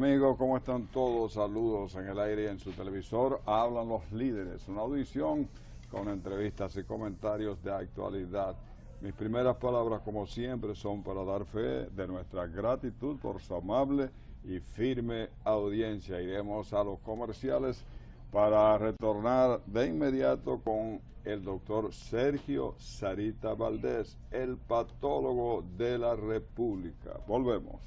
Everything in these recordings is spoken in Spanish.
Amigos, ¿cómo están todos? Saludos en el aire y en su televisor. Hablan los líderes, una audición con entrevistas y comentarios de actualidad. Mis primeras palabras, como siempre, son para dar fe de nuestra gratitud por su amable y firme audiencia. Iremos a los comerciales para retornar de inmediato con el doctor Sergio Sarita Valdés, el patólogo de la República. Volvemos.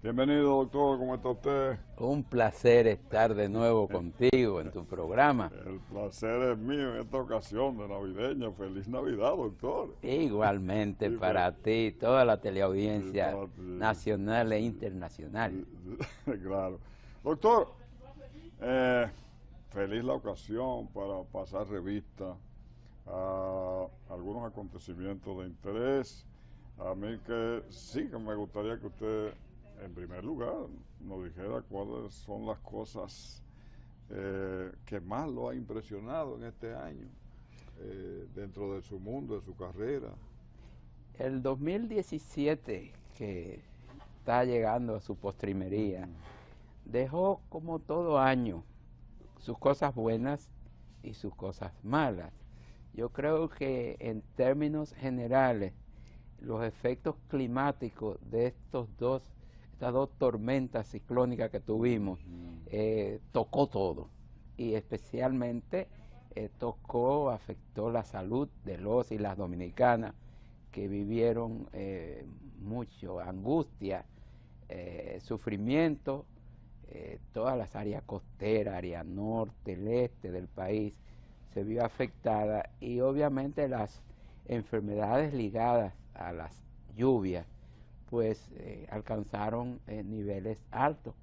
Bienvenido, doctor, ¿cómo está usted? Un placer estar de nuevo contigo en tu programa. El placer es mío en esta ocasión de navideña. Feliz Navidad, doctor. Igualmente Sí, para ti, toda la teleaudiencia sí, nacional e internacional. Claro. Doctor, feliz la ocasión para pasar revista a algunos acontecimientos de interés. A mí que sí que me gustaría que usted, en primer lugar, nos dijera cuáles son las cosas que más lo ha impresionado en este año, dentro de su mundo, de su carrera. El 2017, que está llegando a su postrimería, dejó como todo año sus cosas buenas y sus cosas malas. Yo creo que en términos generales, los efectos climáticos de estas dos tormentas ciclónicas que tuvimos, tocó todo, y especialmente afectó la salud de los y las dominicanas, que vivieron mucho angustia, sufrimiento. Todas las áreas costeras, área norte, el este del país se vio afectada, y obviamente las enfermedades ligadas a las lluvias pues alcanzaron niveles altos,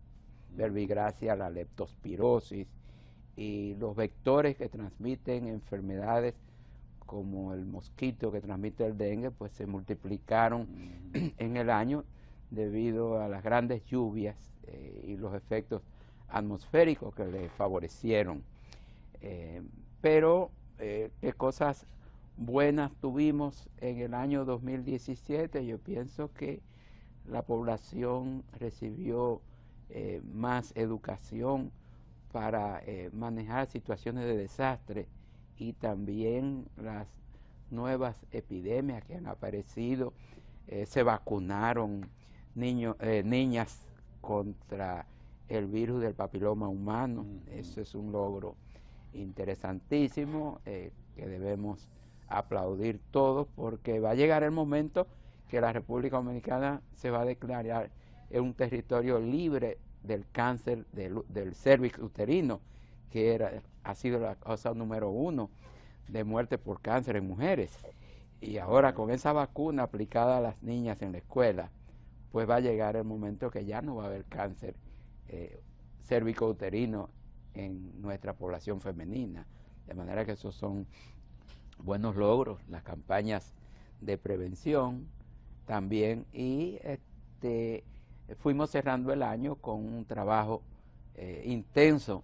verbigracia, la leptospirosis y los vectores que transmiten enfermedades como el mosquito que transmite el dengue, pues se multiplicaron en el año debido a las grandes lluvias y los efectos atmosféricos que le favorecieron. Pero qué cosas buenas tuvimos en el año 2017. Yo pienso que la población recibió más educación para manejar situaciones de desastre, y también las nuevas epidemias que han aparecido. Se vacunaron niñas contra el virus del papiloma humano. Eso es un logro interesantísimo que debemos aplaudir todos, porque va a llegar el momento que la República Dominicana se va a declarar en un territorio libre del cáncer del cérvix uterino, que ha sido la causa número 1 de muerte por cáncer en mujeres. Y ahora, con esa vacuna aplicada a las niñas en la escuela, pues va a llegar el momento que ya no va a haber cáncer cérvico-uterino en nuestra población femenina. De manera que esos son buenos logros, las campañas de prevención también, y fuimos cerrando el año con un trabajo intenso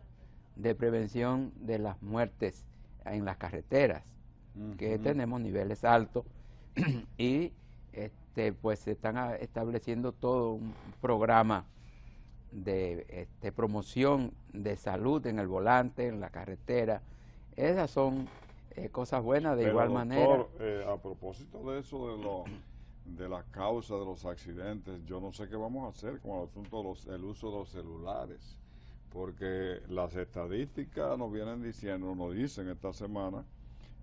de prevención de las muertes en las carreteras, que tenemos niveles altos y pues se están estableciendo todo un programa de promoción de salud en el volante, en la carretera. Esas son cosas buenas. De igual manera, a propósito de eso, de la causa de los accidentes, yo no sé qué vamos a hacer con el asunto del uso de los celulares, porque las estadísticas nos vienen diciendo, nos dicen esta semana,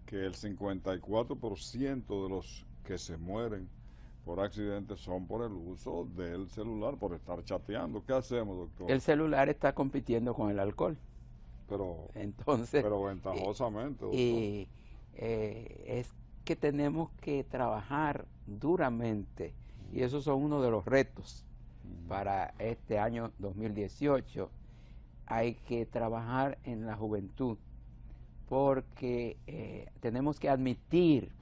que el 54% de los que se mueren por accidentes son por el uso del celular, por estar chateando. ¿Qué hacemos, doctor? el celular está compitiendo con el alcohol. Pero ventajosamente, doctor. Y es que tenemos que trabajar duramente, y esos son uno de los retos para este año 2018, hay que trabajar en la juventud, porque tenemos que admitir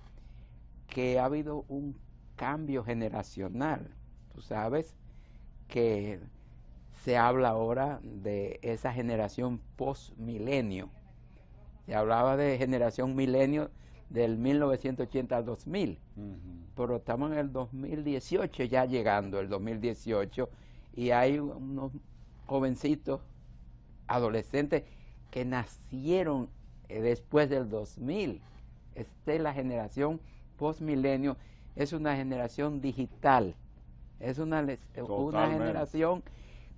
que ha habido un cambio generacional. Tú sabes que se habla ahora de esa generación post-milenio. Se hablaba de generación milenio del 1980 al 2000, pero estamos en el 2018, ya llegando el 2018, y hay unos jovencitos, adolescentes, que nacieron después del 2000. Esta es la generación post-milenio, es una generación digital, es una generación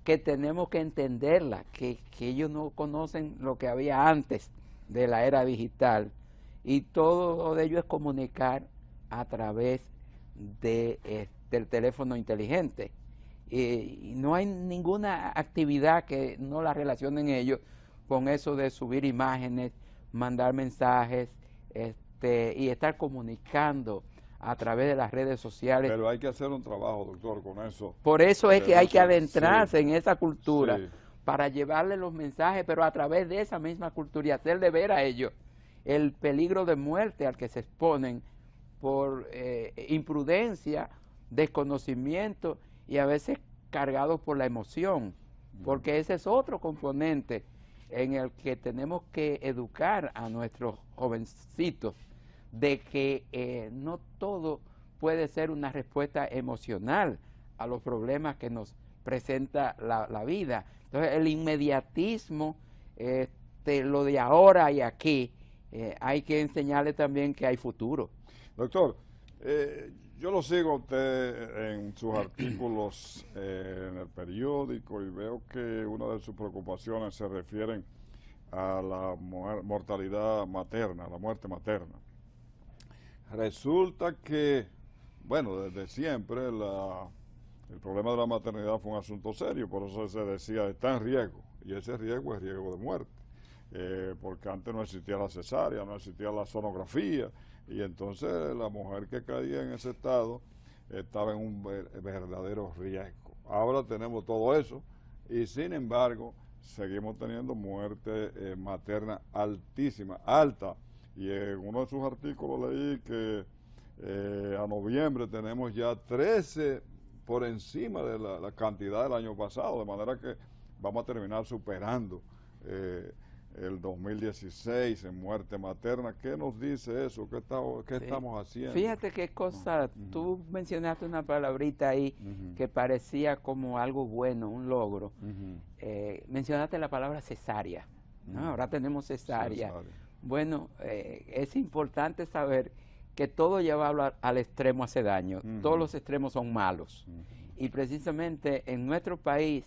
que tenemos que entenderla, que ellos no conocen lo que había antes de la era digital, y todo de ello es comunicar a través del teléfono inteligente, y no hay ninguna actividad que no la relacionen ellos con eso de subir imágenes, mandar mensajes, y estar comunicando a través de las redes sociales. Pero hay que hacer un trabajo, doctor, con eso. Por eso es que hay que adentrarse sí, en esa cultura, sí, para llevarle los mensajes, pero a través de esa misma cultura, y hacerle ver a ellos el peligro de muerte al que se exponen por imprudencia, desconocimiento y a veces cargados por la emoción, porque ese es otro componente en el que tenemos que educar a nuestros jovencitos, de que no todo puede ser una respuesta emocional a los problemas que nos presenta la vida. Entonces el inmediatismo, lo de ahora y aquí, hay que enseñarle también que hay futuro. Doctor, yo lo sigo a usted en sus artículos en el periódico, y veo que una de sus preocupaciones se refieren a la mortalidad materna, a la muerte materna. Resulta que, bueno, desde siempre el problema de la maternidad fue un asunto serio, por eso se decía está en riesgo, y ese riesgo es riesgo de muerte, porque antes no existía la cesárea, no existía la sonografía, y entonces la mujer que caía en ese estado estaba en un verdadero riesgo. Ahora tenemos todo eso, y sin embargo seguimos teniendo muerte materna altísima, alta, y en uno de sus artículos leí que a noviembre tenemos ya 13 por encima de la cantidad del año pasado, de manera que vamos a terminar superando el 2016 en muerte materna. ¿Qué nos dice eso? ¿Qué estamos haciendo? Fíjate qué cosa, tú mencionaste una palabrita ahí que parecía como algo bueno, un logro. Mencionaste la palabra cesárea, ¿no? Ahora tenemos cesárea. Bueno, es importante saber que todo llevado al extremo hace daño. Todos los extremos son malos. Y precisamente en nuestro país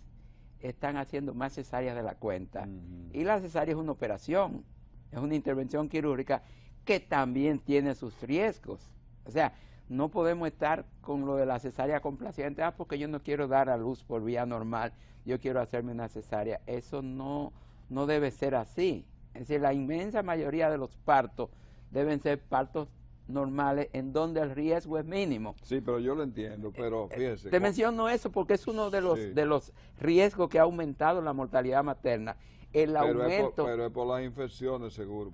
están haciendo más cesáreas de la cuenta. Y la cesárea es una operación, es una intervención quirúrgica que también tiene sus riesgos. O sea, no podemos estar con lo de la cesárea complaciente, porque yo no quiero dar a luz por vía normal, yo quiero hacerme una cesárea. Eso no debe ser así. Es decir, la inmensa mayoría de los partos deben ser partos normales en donde el riesgo es mínimo. Sí, pero yo lo entiendo, pero fíjese. Te menciono eso porque es uno de los riesgos que ha aumentado la mortalidad materna. El aumento... Pero es por las infecciones, seguro.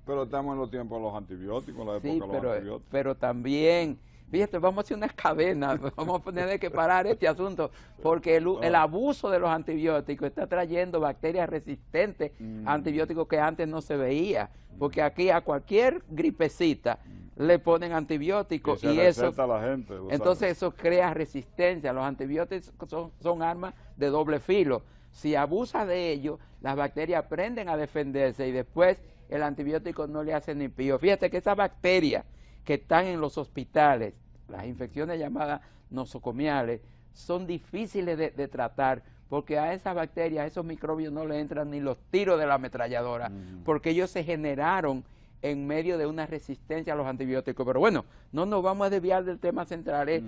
Pero estamos en los tiempos de los antibióticos, en la época de los antibióticos. Pero también, fíjate, vamos a hacer una cadena, vamos a tener que parar este asunto, porque el abuso de los antibióticos está trayendo bacterias resistentes a antibióticos que antes no se veía, porque aquí a cualquier gripecita le ponen antibióticos y eso a la gente, entonces eso crea resistencia. Los antibióticos son armas de doble filo. Si abusas de ellos, las bacterias aprenden a defenderse y después el antibiótico no le hace ni pío. Fíjate que esas bacterias que están en los hospitales, las infecciones llamadas nosocomiales, son difíciles de tratar, porque a esas bacterias, a esos microbios no le entran ni los tiros de la ametralladora, porque ellos se generaron en medio de una resistencia a los antibióticos. Pero bueno, no nos vamos a desviar del tema central, es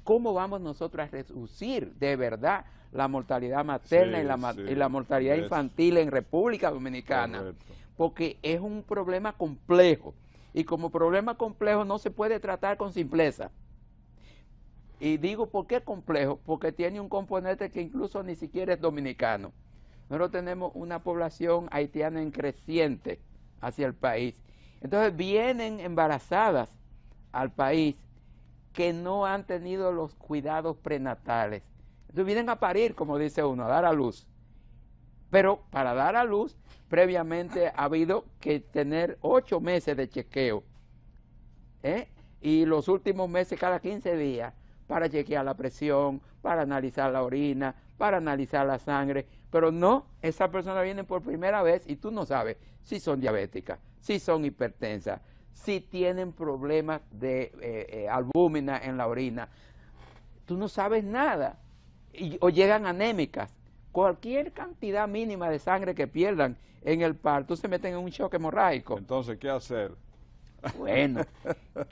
cómo vamos nosotros a reducir de verdad la mortalidad materna y la mortalidad infantil en República Dominicana. Correcto. Porque es un problema complejo, y como problema complejo no se puede tratar con simpleza. Y digo, ¿por qué complejo? Porque tiene un componente que incluso ni siquiera es dominicano. nosotros tenemos una población haitiana en creciente hacia el país. Entonces vienen embarazadas al país que no han tenido los cuidados prenatales. Entonces vienen a parir, como dice uno, a dar a luz. Pero para dar a luz, previamente ha habido que tener 8 meses de chequeo. Y los últimos meses, cada 15 días, para chequear la presión, para analizar la orina, para analizar la sangre. Pero no, esas personas vienen por primera vez y tú no sabes si son diabéticas, si son hipertensas, si tienen problemas de albúmina en la orina. Tú no sabes nada. O llegan anémicas. Cualquier cantidad mínima de sangre que pierdan en el parto se meten en un shock hemorrágico. Entonces, ¿qué hacer? Bueno,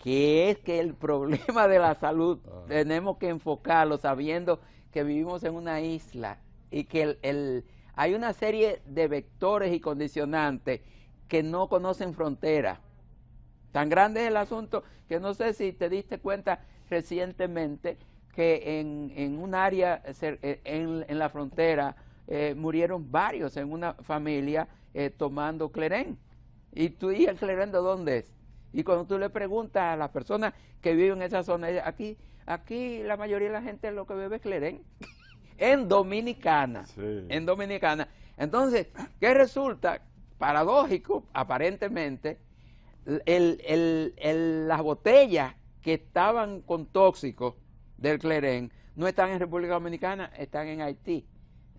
que es que el problema de la salud tenemos que enfocarlo sabiendo que vivimos en una isla y que hay una serie de vectores y condicionantes que no conocen fronteras. Tan grande es el asunto que no sé si te diste cuenta recientemente que en un área en la frontera murieron varios en una familia tomando Cleren. ¿Y el Cleren de dónde es? Y cuando tú le preguntas a las personas que viven en esa zona, aquí la mayoría de la gente lo que bebe es Cleren. En Dominicana. Sí. En Dominicana. Entonces, ¿qué resulta? Paradójico, aparentemente, las botellas que estaban con tóxicos del Cleren no están en República Dominicana, están en Haití.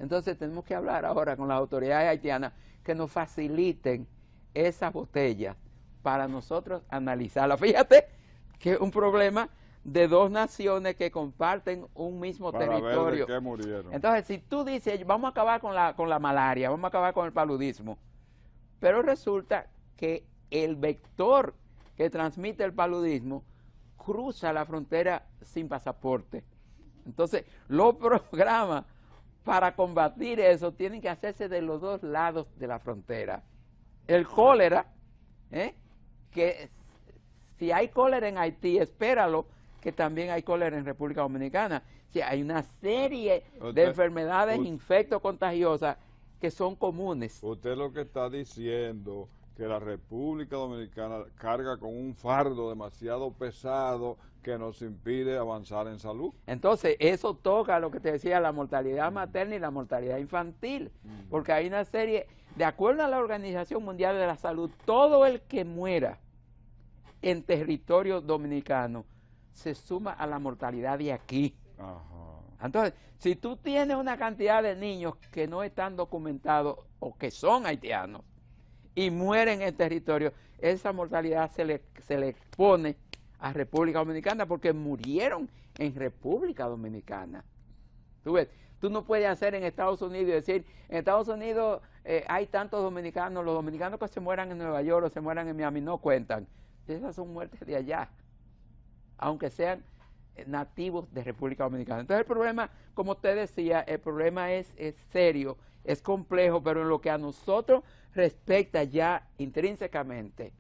Entonces tenemos que hablar ahora con las autoridades haitianas que nos faciliten esas botellas para nosotros analizarlas. Fíjate que es un problema de dos naciones que comparten un mismo territorio. Ver de qué murieron. Entonces, si tú dices, vamos a acabar con la malaria, vamos a acabar con el paludismo, pero resulta que el vector que transmite el paludismo cruza la frontera sin pasaporte. Entonces, los programas para combatir eso tienen que hacerse de los dos lados de la frontera. El cólera, que si hay cólera en Haití, espéralo, que también hay cólera en República Dominicana. Si hay una serie de enfermedades infectocontagiosas que son comunes. Usted lo que está diciendo que la República Dominicana carga con un fardo demasiado pesado que nos impide avanzar en salud. Entonces, eso toca lo que te decía, la mortalidad materna y la mortalidad infantil, porque hay una serie, de acuerdo a la Organización Mundial de la Salud, todo el que muera en territorio dominicano se suma a la mortalidad de aquí. Ajá. Entonces, si tú tienes una cantidad de niños que no están documentados o que son haitianos y mueren en el territorio, esa mortalidad se le pone a República Dominicana porque murieron en República Dominicana. Tú ves, tú no puedes hacer en Estados Unidos y decir, en Estados Unidos hay tantos dominicanos, los dominicanos que se mueran en Nueva York o se mueran en Miami no cuentan. Esas son muertes de allá, aunque sean nativos de República Dominicana. Entonces el problema, como usted decía, el problema es serio, es complejo, pero en lo que a nosotros respecta ya intrínsecamente,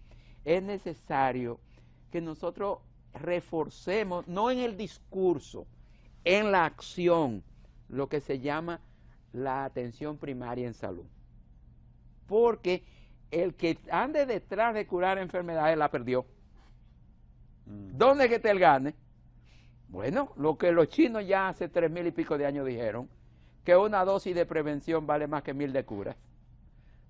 es necesario que nosotros reforcemos, no en el discurso, en la acción, lo que se llama la atención primaria en salud. Porque el que ande detrás de curar enfermedades la perdió. ¿Dónde es que está el gane? Bueno, lo que los chinos ya hace 3,000 y pico de años dijeron, que una dosis de prevención vale más que 1,000 de curas.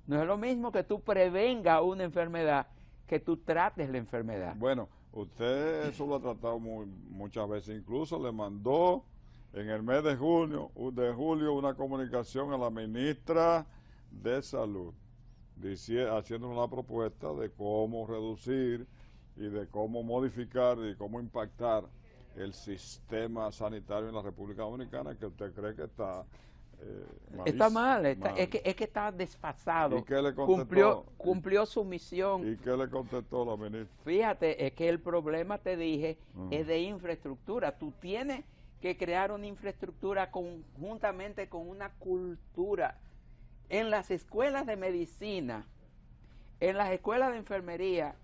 No es lo mismo que tú prevengas una enfermedad que tú trates la enfermedad. Bueno, usted eso lo ha tratado muchas veces, incluso le mandó en el mes de julio una comunicación a la ministra de Salud, haciendo una propuesta de cómo reducir y de cómo modificar y cómo impactar el sistema sanitario en la República Dominicana, que usted cree que está está mal, es que está desfasado. ¿Y qué le contestó? Cumplió su misión. ¿Y qué le contestó la ministra? Fíjate, es que el problema, te dije, es de infraestructura. Tú tienes que crear una infraestructura conjuntamente con una cultura. En las escuelas de medicina, en las escuelas de enfermería,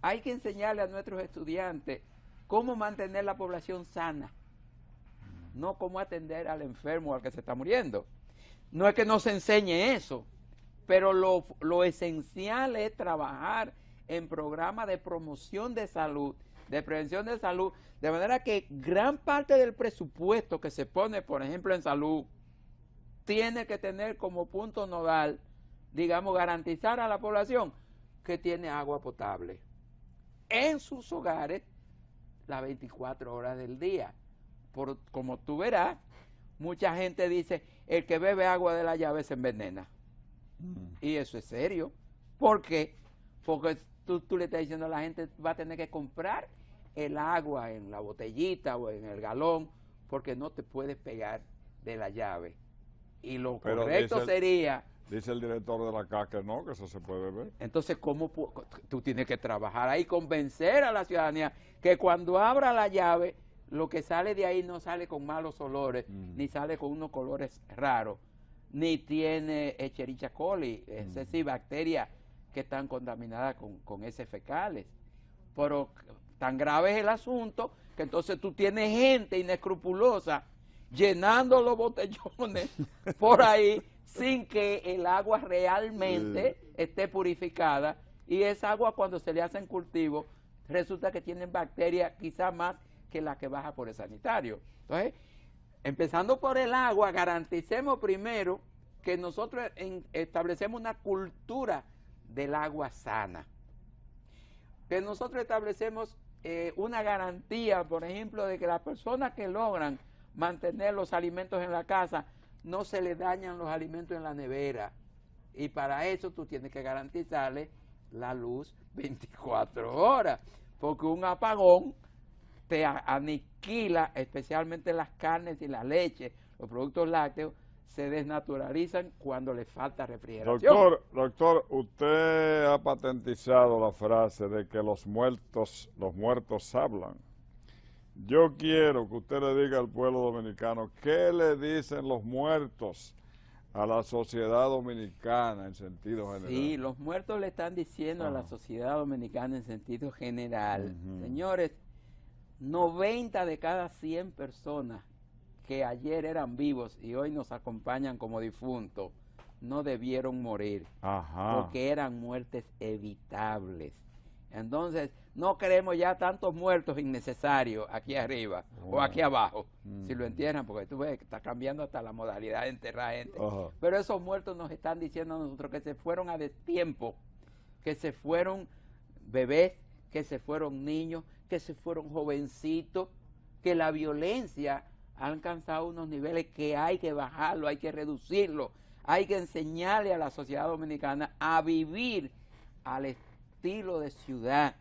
hay que enseñarle a nuestros estudiantes cómo mantener la población sana, no cómo atender al enfermo o al que se está muriendo. No es que no se enseñe eso, pero lo esencial es trabajar en programas de promoción de salud, de prevención de salud, de manera que gran parte del presupuesto que se pone, por ejemplo, en salud, tiene que tener como punto nodal, digamos, garantizar a la población que tiene agua potable en sus hogares las 24 horas del día. Como tú verás, mucha gente dice, el que bebe agua de la llave se envenena. Y eso es serio. ¿Por qué? Porque tú le estás diciendo a la gente, va a tener que comprar el agua en la botellita o en el galón, porque no te puedes pegar de la llave. Y lo correcto sería... Dice el director de la CAC que no, que eso se puede beber. Entonces, ¿cómo tú tienes que trabajar ahí, convencer a la ciudadanía que cuando abra la llave, lo que sale de ahí no sale con malos olores, ni sale con unos colores raros, ni tiene Escherichia coli, es decir, bacterias que están contaminadas con heces fecales? Pero tan grave es el asunto que entonces tú tienes gente inescrupulosa llenando los botellones por ahí sin que el agua realmente esté purificada, y esa agua cuando se le hacen cultivos resulta que tienen bacterias quizás más que la que baja por el sanitario. Entonces, empezando por el agua, garanticemos primero que nosotros establecemos una cultura del agua sana, que nosotros establecemos una garantía, por ejemplo, de que las personas que logran mantener los alimentos en la casa, no se le dañan los alimentos en la nevera, y para eso tú tienes que garantizarle la luz 24 horas, porque un apagón te aniquila, especialmente las carnes y la leche, los productos lácteos se desnaturalizan cuando le falta refrigeración. Doctor, usted ha patentizado la frase de que los muertos hablan. Yo quiero que usted le diga al pueblo dominicano qué le dicen los muertos a la sociedad dominicana en sentido general. Sí, los muertos le están diciendo a la sociedad dominicana en sentido general. Señores, 90 de cada 100 personas que ayer eran vivos y hoy nos acompañan como difuntos, no debieron morir, porque eran muertes evitables. Entonces, no queremos ya tantos muertos innecesarios aquí arriba o aquí abajo, si lo entierran, porque tú ves que está cambiando hasta la modalidad de enterrar gente. Pero esos muertos nos están diciendo a nosotros que se fueron a destiempo, que se fueron bebés, que se fueron niños, que se fueron jovencitos, que la violencia ha alcanzado unos niveles que hay que bajarlo, hay que reducirlo, hay que enseñarle a la sociedad dominicana a vivir al estilo de ciudad,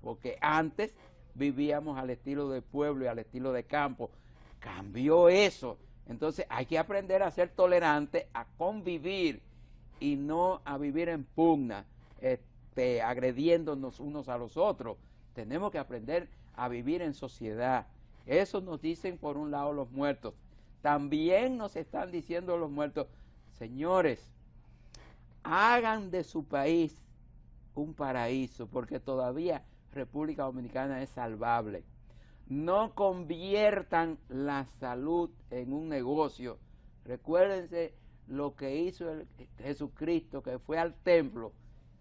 porque antes vivíamos al estilo de pueblo y al estilo de campo. Cambió eso. Entonces hay que aprender a ser tolerante, a convivir y no a vivir en pugna, agrediéndonos unos a los otros. Tenemos que aprender a vivir en sociedad. Eso nos dicen por un lado los muertos. También nos están diciendo los muertos, señores, hagan de su país un paraíso, porque todavía República Dominicana es salvable. No conviertan la salud en un negocio. Recuérdense lo que hizo Jesucristo, que fue al templo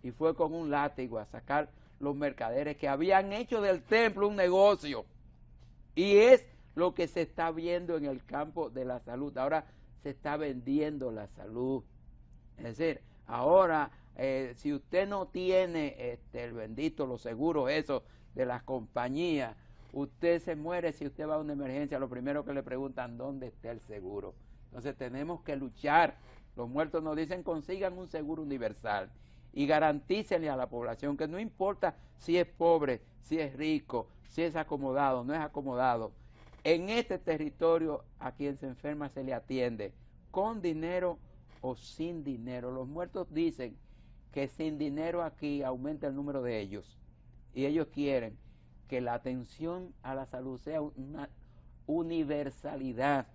y fue con un látigo a sacar los mercaderes que habían hecho del templo un negocio. Y es lo que se está viendo en el campo de la salud. Ahora se está vendiendo la salud. Es decir, ahora si usted no tiene el bendito, los seguros esos de las compañías, usted se muere. Si usted va a una emergencia, lo primero que le preguntan, ¿dónde está el seguro? Entonces tenemos que luchar. Los muertos nos dicen, consigan un seguro universal y garantícenle a la población que no importa si es pobre, si es rico, si es acomodado, no es acomodado. En este territorio a quien se enferma se le atiende, con dinero o sin dinero. Los muertos dicen que sin dinero aquí aumenta el número de ellos, y ellos quieren que la atención a la salud sea una universalidad,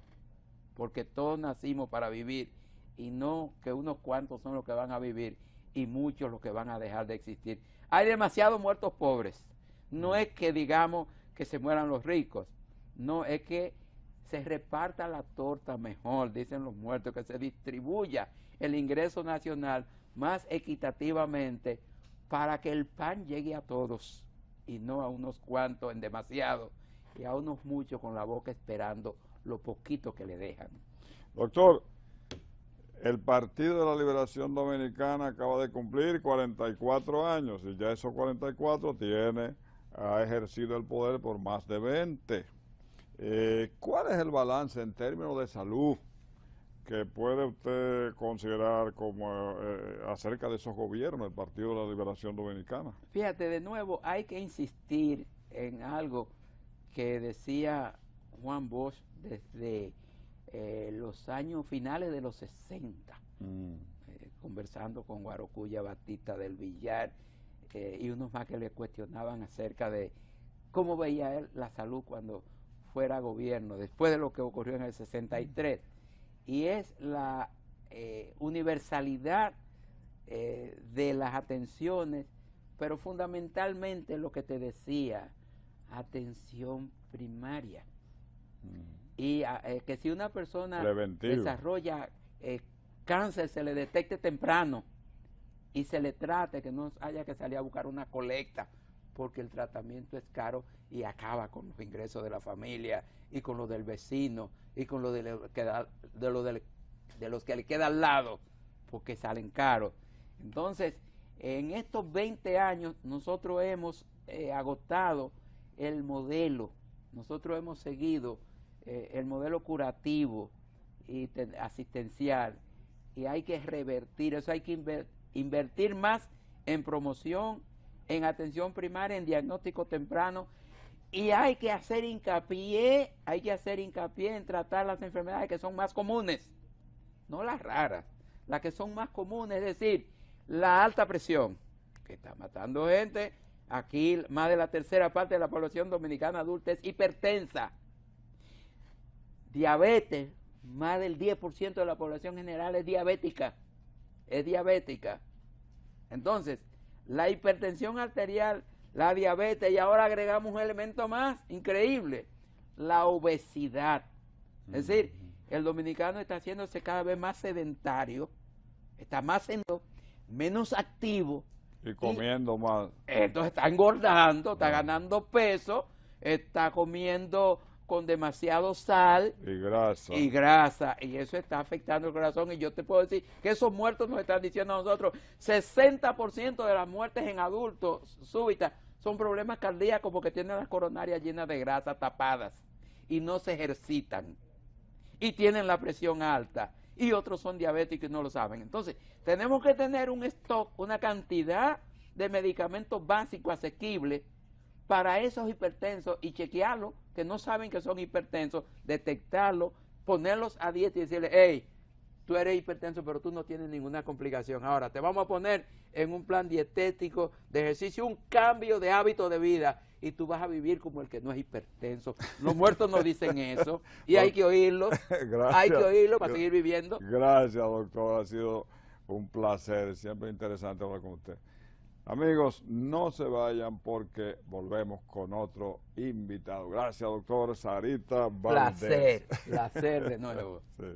porque todos nacimos para vivir, y no que unos cuantos son los que van a vivir y muchos los que van a dejar de existir. Hay demasiados muertos pobres. No es que digamos que se mueran los ricos, no, es que se reparta la torta mejor, dicen los muertos, que se distribuya el ingreso nacional más equitativamente para que el pan llegue a todos y no a unos cuantos en demasiado y a unos muchos con la boca esperando lo poquito que le dejan. Doctor, el Partido de la Liberación Dominicana acaba de cumplir 44 años y ya esos 44 ha ejercido el poder por más de 20. ¿Cuál es el balance en términos de salud que puede usted considerar como acerca de esos gobiernos del Partido de la Liberación Dominicana? Fíjate, de nuevo, hay que insistir en algo que decía Juan Bosch desde los años finales de los 60, conversando con Guarocuya Batista del Villar y unos más que le cuestionaban acerca de cómo veía él la salud cuando fuera gobierno, después de lo que ocurrió en el 63, y es la universalidad de las atenciones, pero fundamentalmente lo que te decía, atención primaria. Y que si una persona desarrolla cáncer, se le detecte temprano y se le trate, que no haya que salir a buscar una colecta, porque el tratamiento es caro y acaba con los ingresos de la familia y con los del vecino y con los de los que le queda al lado, porque salen caros. Entonces, en estos 20 años nosotros hemos agotado el modelo, nosotros hemos seguido el modelo curativo y asistencial, y hay que revertir eso, hay que invertir más en promoción, en atención primaria, en diagnóstico temprano, y hay que hacer hincapié en tratar las enfermedades que son más comunes, no las raras, las que son más comunes, es decir, la alta presión, que está matando gente. Aquí más de la tercera parte de la población dominicana adulta es hipertensa. Diabetes, más del 10% de la población general es diabética. Entonces, la hipertensión arterial, la diabetes, y ahora agregamos un elemento más increíble, la obesidad. Es decir, el dominicano está haciéndose cada vez más sedentario, está menos activo. Y comiendo más. Entonces está engordando, está ganando peso, está comiendo con demasiado sal y grasa, y eso está afectando el corazón. Y yo te puedo decir que esos muertos nos están diciendo a nosotros, 60% de las muertes en adultos súbitas son problemas cardíacos porque tienen las coronarias llenas de grasa, tapadas, y no se ejercitan, y tienen la presión alta, y otros son diabéticos y no lo saben. Entonces, tenemos que tener un stock, una cantidad de medicamentos básicos asequibles para esos hipertensos y chequearlos, que no saben que son hipertensos, detectarlos, ponerlos a dieta y decirles, hey, tú eres hipertenso, pero tú no tienes ninguna complicación. Ahora, te vamos a poner en un plan dietético de ejercicio, un cambio de hábito de vida, y tú vas a vivir como el que no es hipertenso. Los muertos nos dicen eso, y hay que oírlo. Hay que oírlo para seguir viviendo. Gracias, doctor. Ha sido un placer, siempre interesante hablar con usted. Amigos, no se vayan porque volvemos con otro invitado. Gracias, doctor Sarita Valdés. Placer de nuevo. Sí.